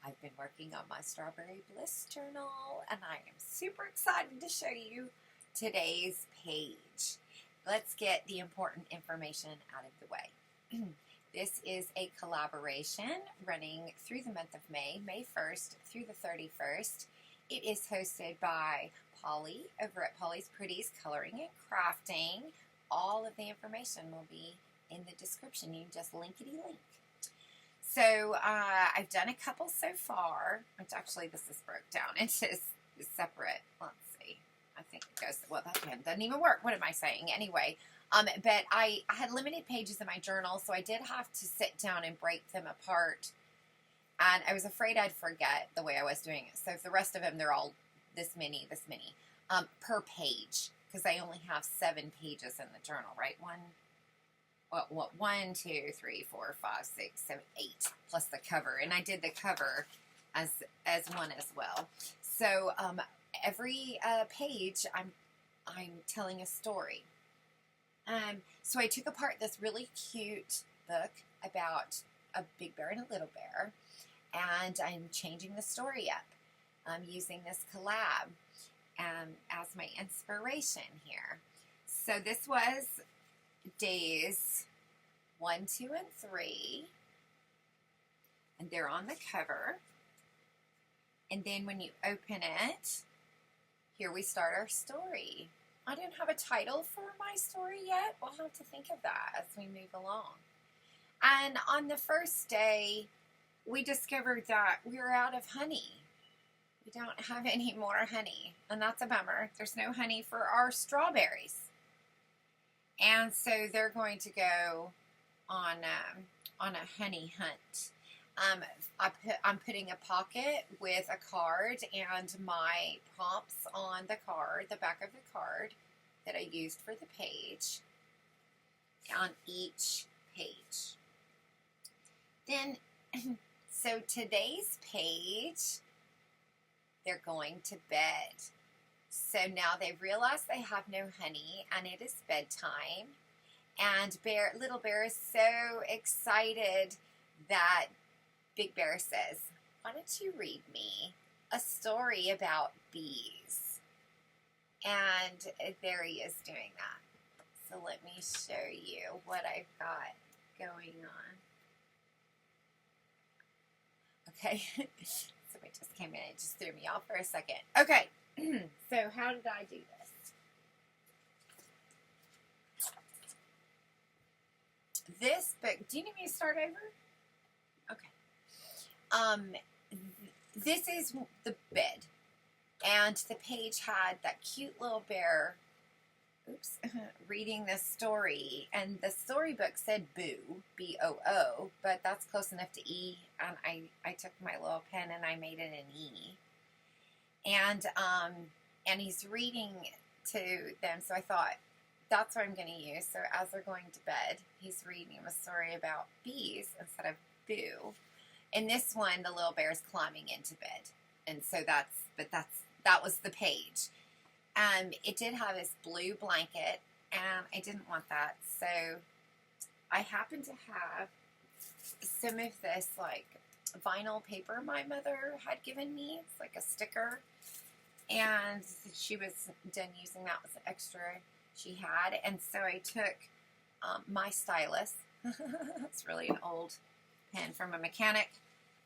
I've been working on my Strawberry Bliss journal, and I am super excited to show you today's page. Let's get the important information out of the way. This is a collaboration running through the month of May, May 1st through the 31st. It is hosted by Polly over at Polly's Pretties Coloring and Crafting. All of the information will be in the description. You just linkity-link. So I've done a couple so far, which actually this is broke down into separate. Let's see. I think it goes, well, that doesn't even work. What am I saying? Anyway, but I had limited pages in my journal, so I did have to sit down and break them apart. And I was afraid I'd forget the way I was doing it. So if the rest of them, they're all this many, per page, because I only have 7 pages in the journal, right? 1, 2, 3, 4, 5, 6, 7, 8, plus the cover. And I did the cover as one as well. So every page, I'm telling a story. So I took apart this really cute book about a big bear and a little bear, and I'm changing the story up. I'm using this collab as my inspiration here. So this was days 1, 2, and 3, and they're on the cover. And then when you open it, here we start our story. I don't have a title for my story yet. We'll have to think of that as we move along. And on the first day, we discovered that we were out of honey. We don't have any more honey, and that's a bummer. There's no honey for our strawberries. And so they're going to go on a honey hunt. I'm putting a pocket with a card and my prompts on the card, the back of the card that I used for the page, on each page. Then, so today's page, they're going to bed. So now they've realized they have no honey, and it is bedtime. And Little Bear is so excited that Big Bear says, "Why don't you read me a story about bees?" And there he is doing that. So let me show you what I've got going on. Okay, somebody just came in and just threw me off for a second. Okay, so how did I do this? This book, do you need me to start over? Okay. This is the bed, and the page had that cute little bear, reading this story, and the storybook said Boo, B-O-O, but that's close enough to E, and I took my little pen and I made it an E, and he's reading to them, so I thought, that's what I'm going to use. So as they're going to bed, he's reading a story about bees instead of Boo. In this one, the little bear is climbing into bed, and so that was the page. It did have this blue blanket, and I didn't want that, so I happened to have some of this like vinyl paper my mother had given me. It's like a sticker, and she was done using that with the extra she had, and so I took my stylus. It's really an old pen from a mechanic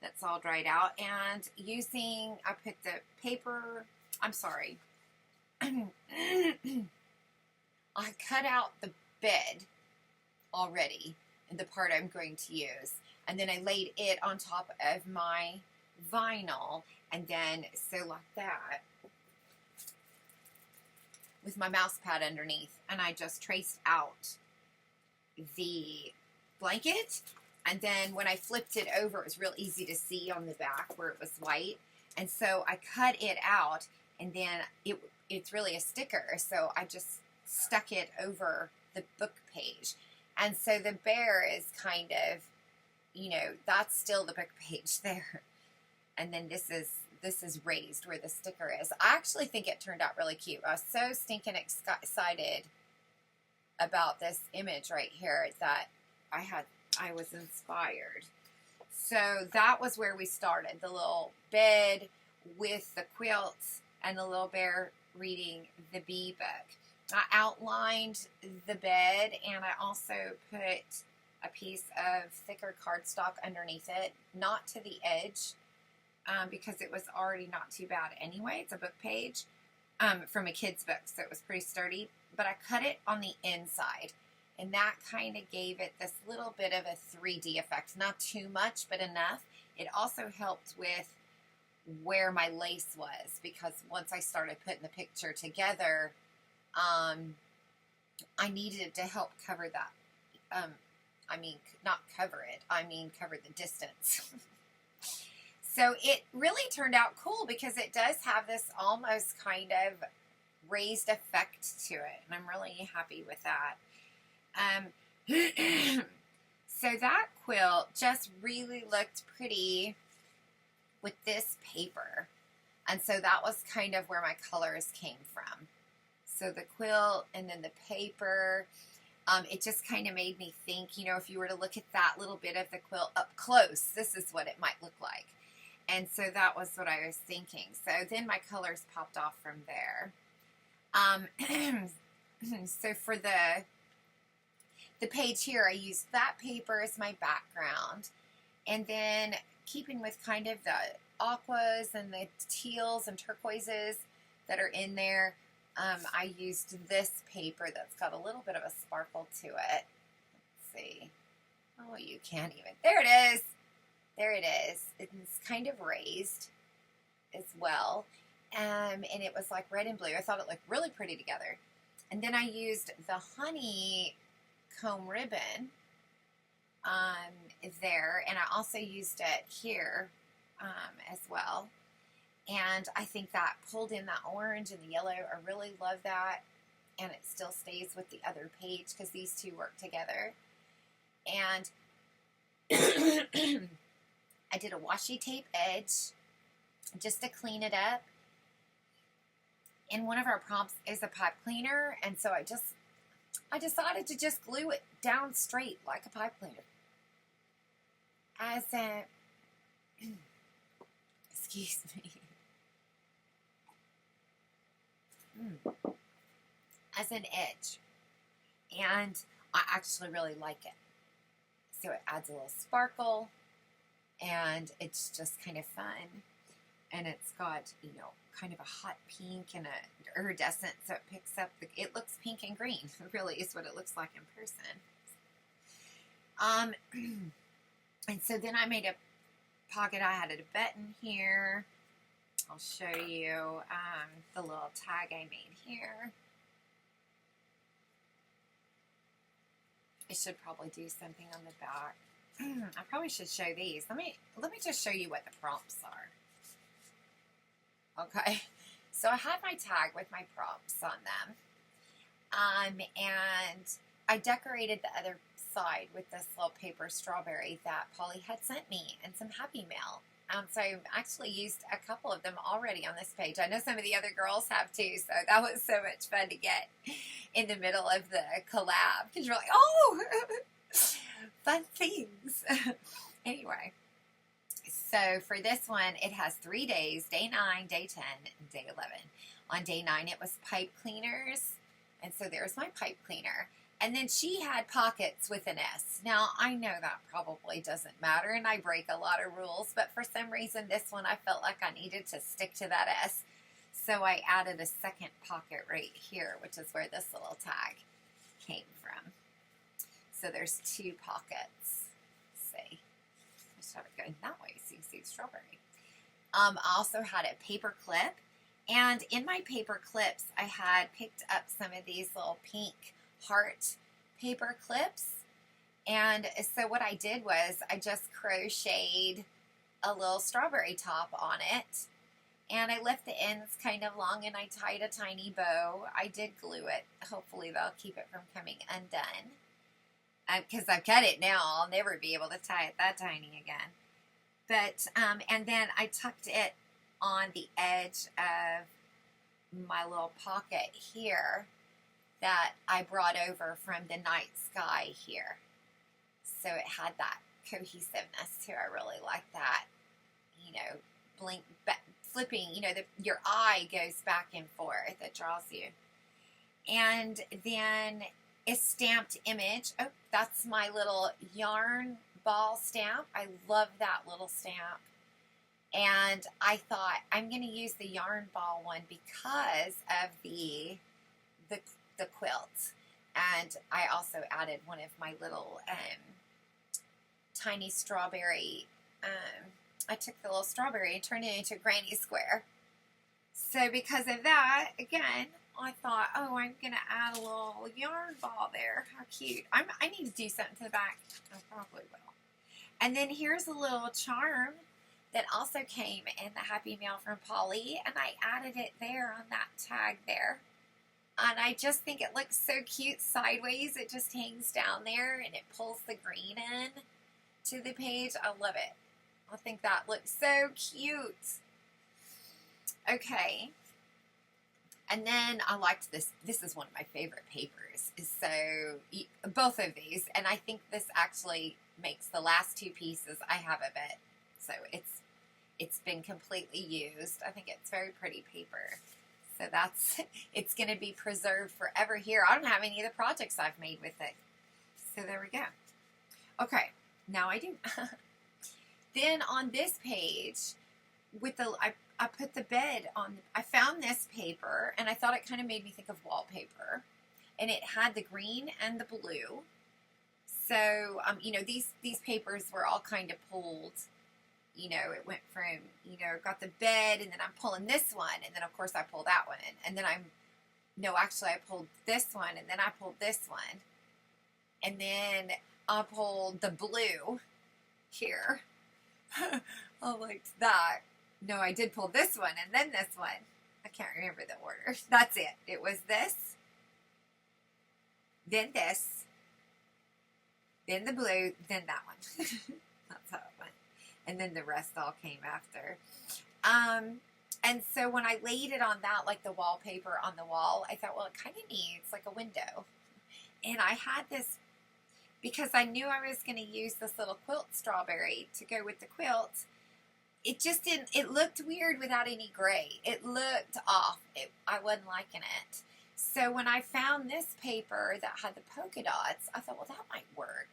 that's all dried out, and I put the paper, I'm sorry, I cut out the bed already, the part I'm going to use, and then I laid it on top of my vinyl, and then so like that, with my mouse pad underneath, and I just traced out the blanket. And then when I flipped it over, it was real easy to see on the back where it was white. And so I cut it out, and then it's really a sticker. So I just stuck it over the book page. And so the bear is kind of, that's still the book page there. And then this is raised where the sticker is. I actually think it turned out really cute. I was so stinking excited about this image right here that I was inspired. So that was where we started, the little bed with the quilts and the little bear reading the bee book. I outlined the bed, and I also put a piece of thicker cardstock underneath it, not to the edge, because it was already not too bad anyway. It's a book page from a kid's book, so it was pretty sturdy. But I cut it on the inside, and that kind of gave it this little bit of a 3D effect. Not too much, but enough. It also helped with where my lace was, because once I started putting the picture together, I needed to help cover that. Not cover it. Cover the distance. So it really turned out cool, because it does have this almost kind of raised effect to it, and I'm really happy with that. So that quilt just really looked pretty with this paper, and so that was kind of where my colors came from. So the quilt and then the paper, it just kind of made me think, if you were to look at that little bit of the quilt up close, this is what it might look like. And so that was what I was thinking. So then my colors popped off from there. So for the page here, I used that paper as my background. And then keeping with kind of the aquas and the teals and turquoises that are in there, I used this paper that's got a little bit of a sparkle to it. Let's see. Oh, you can't even. There it is. There it is. It's kind of raised as well. And it was like red and blue. I thought it looked really pretty together. And then I used the honey comb ribbon there. And I also used it here as well. And I think that pulled in that orange and the yellow. I really love that. And it still stays with the other page, because these two work together. And I did a washi tape edge just to clean it up. And one of our prompts is a pipe cleaner, and so I decided to just glue it down straight like a pipe cleaner. Excuse me. As an edge. And I actually really like it. So it adds a little sparkle, and it's just kind of fun. And it's got, kind of a hot pink and a iridescent, so it picks up, it looks pink and green. It really is what it looks like in person. And so then I made a pocket. I added a button here. I'll show you the little tag I made here. I should probably do something on the back. I probably should show these. Let me just show you what the prompts are. Okay, so I had my tag with my prompts on them, and I decorated the other side with this little paper strawberry that Polly had sent me and some Happy Mail. So I've actually used a couple of them already on this page. I know some of the other girls have too, so that was so much fun to get in the middle of the collab, because you're like, oh, fun things. Anyway. So for this one, it has 3 days, day 9, day 10, and day 11. On day 9, it was pipe cleaners. And so there's my pipe cleaner. And then she had pockets with an S. Now, I know that probably doesn't matter, and I break a lot of rules. But for some reason, this one, I felt like I needed to stick to that S. So I added a second pocket right here, which is where this little tag came from. So there's 2 pockets. Let's see. Just have it going that way so you can see the strawberry. I also had a paper clip, and in my paper clips I had picked up some of these little pink heart paper clips, and so what I did was I just crocheted a little strawberry top on it, and I left the ends kind of long, and I tied a tiny bow. I did glue it. Hopefully that'll keep it from coming undone. Because I've cut it now, I'll never be able to tie it that tiny again. But, and then I tucked it on the edge of my little pocket here that I brought over from the night sky here. So it had that cohesiveness too. I really like that. You know, flipping, you know, your eye goes back and forth. It draws you. And then a stamped image. Oh, that's my little yarn ball stamp. I love that little stamp. And I thought I'm going to use the yarn ball one because of the quilt. And I also added one of my little tiny strawberry. I took the little strawberry and turned it into a granny square. So because of that, again, I thought, oh, I'm going to add a little yarn ball there. How cute. I need to do something to the back. I probably will. And then here's a little charm that also came in the Happy Mail from Polly, and I added it there on that tag there. And I just think it looks so cute sideways. It just hangs down there, and it pulls the green in to the page. I love it. I think that looks so cute. Okay. And then I liked this. This is one of my favorite papers. So both of these, and I think this actually makes the last two pieces I have of it. So it's been completely used. I think it's very pretty paper. So it's going to be preserved forever here. I don't have any of the projects I've made with it. So there we go. Okay, now I do. Then on this page, I put the bed on. I found this paper, and I thought it kind of made me think of wallpaper. And it had the green and the blue. So, you know, these papers were all kind of pulled. You know, it went from, you know, got the bed, and then I'm pulling this one, and then, of course, I pull that one. And then I pulled this one, and then I pulled this one. And then I pulled the blue here. I liked that. No, I did pull this one, and then this one. I can't remember the order. That's it. It was this, then this, then the blue, then that one. That's how it went. And then the rest all came after. And so when I laid it on that, like the wallpaper on the wall, I thought, well, it kind of needs like a window. And I had this, because I knew I was going to use this little quilt strawberry to go with the quilt. It just didn't, it looked weird without any gray. It looked off. I wasn't liking it. So when I found this paper that had the polka dots, I thought, well, that might work.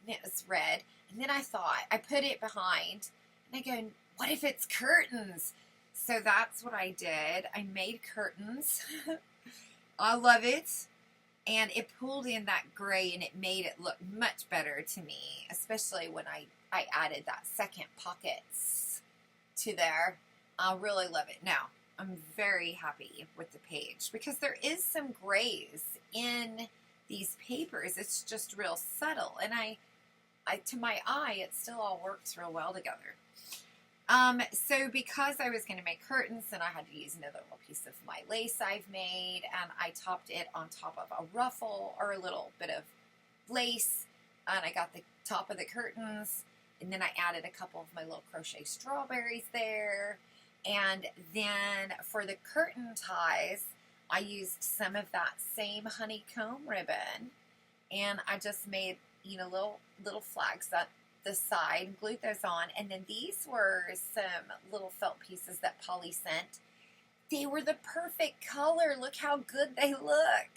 And it was red. And then I thought, I put it behind, and I go, what if it's curtains? So that's what I did. I made curtains. I love it. And it pulled in that gray, and it made it look much better to me, especially when I added that second pockets to there. I really love it. Now, I'm very happy with the page because there is some grays in these papers. It's just real subtle. And I to my eye, it still all works real well together. So because I was going to make curtains, then I had to use another little piece of my lace I've made, and I topped it on top of a ruffle or a little bit of lace, and I got the top of the curtains, and then I added a couple of my little crochet strawberries there, and then for the curtain ties, I used some of that same honeycomb ribbon, and I just made, you know, little flags up the side, glued those on, and then these were some little felt pieces that Polly sent. They were the perfect color. Look how good they look.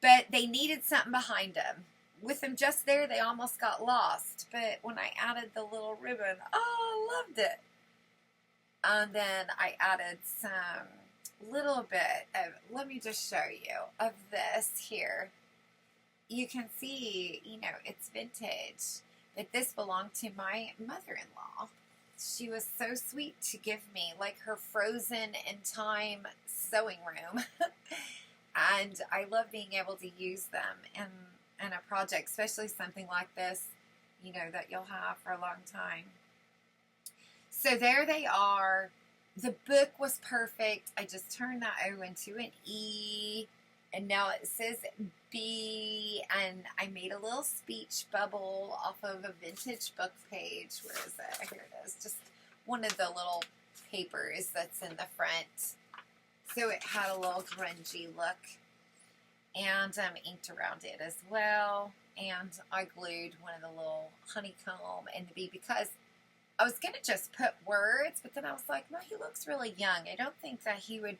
But they needed something behind them. With them just there, they almost got lost. But when I added the little ribbon, oh, I loved it. And then I added some little bit of, let me just show you, of this here. You can see, you know, it's vintage. But this belonged to my mother-in-law. She was so sweet to give me, like, her frozen in time sewing room. And I love being able to use them in a project, especially something like this, you know, that you'll have for a long time. So there they are. The book was perfect. I just turned that O into an E. And now it says B, and I made a little speech bubble off of a vintage book page. Where is it? Here it is. Just one of the little papers that's in the front. So it had a little grungy look. And inked around it as well. and I glued one of the little honeycomb and the bee because I was going to just put words, but then I was like, no, he looks really young. I don't think that he would,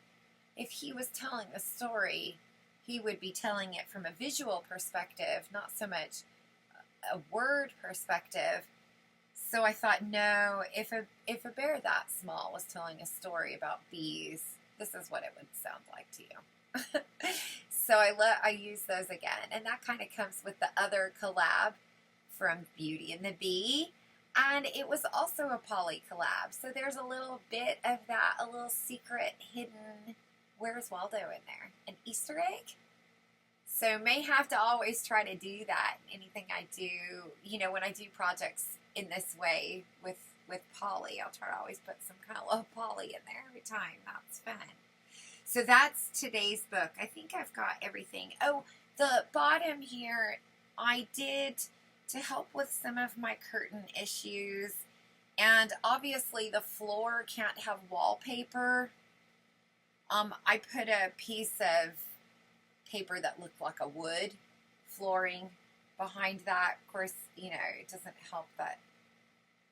if he was telling the story, he would be telling it from a visual perspective, not so much a word perspective. So I thought, no, if a bear that small was telling a story about bees, this is what it would sound like to you. So I use those again, and that kind of comes with the other collab from Beauty and the Bee, and it was also a poly collab. So there's a little bit of that, a little secret hidden. Where's Waldo in there? An Easter egg? So may have to always try to do that. Anything I do, you know, when I do projects in this way with poly, I'll try to always put some kind of little poly in there every time. That's fun. So that's today's book. I think I've got everything. Oh, the bottom here, I did to help with some of my curtain issues. And obviously the floor can't have wallpaper. I put a piece of paper that looked like a wood flooring behind that. Of course, you know, it doesn't help that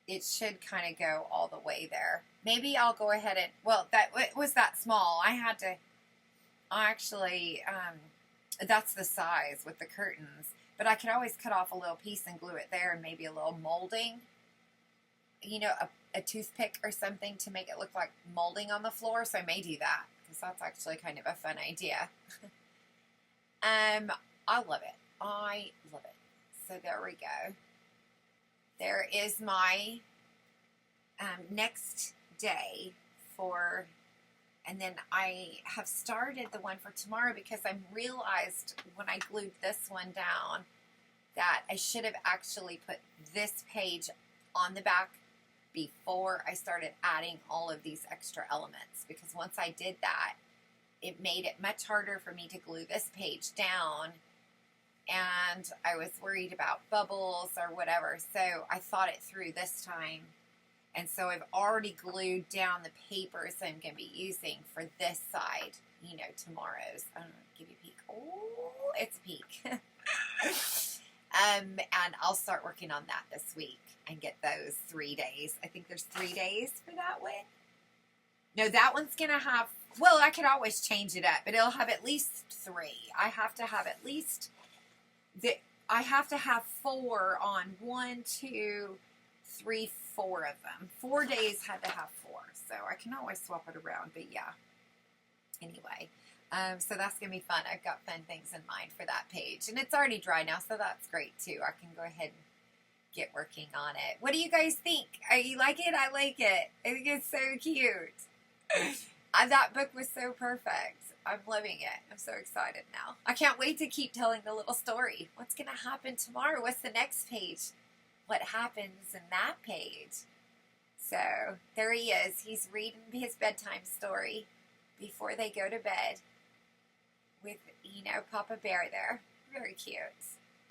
it should kind of go all the way there. Maybe I'll go ahead and, well, it was that small. I had to actually, that's the size with the curtains, but I could always cut off a little piece and glue it there and maybe a little molding, you know, a toothpick or something to make it look like molding on the floor. So I may do that because that's actually kind of a fun idea. I love it. I love it. So there we go. There is my next day for, and then I have started the one for tomorrow because I realized when I glued this one down that I should have actually put this page on the back before I started adding all of these extra elements, because once I did that, it made it much harder for me to glue this page down, and I was worried about bubbles or whatever, so I thought it through this time, and so I've already glued down the papers I'm going to be using for this side, you know, tomorrow's. I'm going to give you a peek. Oh, it's a peek. And I'll start working on that this week and get those 3 days. I think there's 3 days for that one. No, that one's going to have, well, I could always change it up, but it'll have at least 3. I have to have at least, I have to have 4 on 1, 2, 3, 4 of them. 4 days had to have 4, so I can always swap it around, but yeah. Anyway, so that's going to be fun. I've got fun things in mind for that page, and it's already dry now, so that's great too. I can go ahead and get working on it. What do you guys think? You like it? I like it. I think it's so cute. That book was so perfect. I'm loving it. I'm so excited now. I can't wait to keep telling the little story. What's going to happen tomorrow? What's the next page? What happens in that page? So there he is. He's reading his bedtime story before they go to bed with, you know, Papa Bear there. Very cute.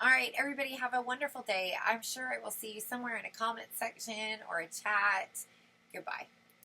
All right, everybody have a wonderful day. I'm sure I will see you somewhere in a comment section or a chat. Goodbye.